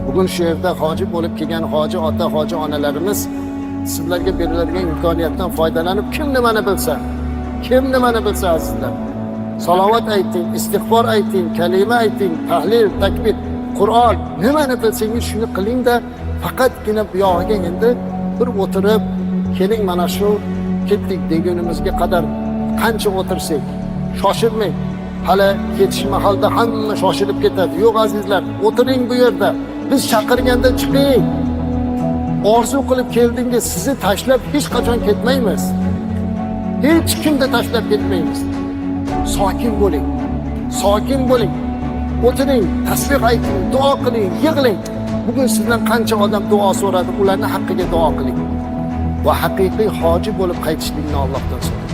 Bugun shu yerda hoji bo'lib kelgan hoji ota, hoji onalarimiz sizlarga beriladigan imkoniyatdan foydalanib kim nimani bilsa azizlar. Salovat ayting, istig'for ayting, kalima ayting, tahlil, takbir, Qur'on, nimani bilsangiz shuni qiling-da, faqatgina bu yog'iga endi bir o'tirib, keling mana shu ketdik degunimizga qadar qancha o'tirsak, shoshilmang. Hali ketish mahalda hamma shoshilib ketadi. Yo'q azizlar, o'tiring bu yerda. Biz chaqirganda chiqing. Orzu qilib keldingiz, sizni tashlab hech qachon ketmaymiz. Hech kimda tashlab ketmaymiz. Sokin bo'ling. O'tiring, tasbih ayting, duo qiling, yig'lang. Bugun sizdan qancha odam duo so'radi, ularning haqqiga duo qiling. Va haqiqiy hoji bo'lib qaytishlikni Allohdan so'rang.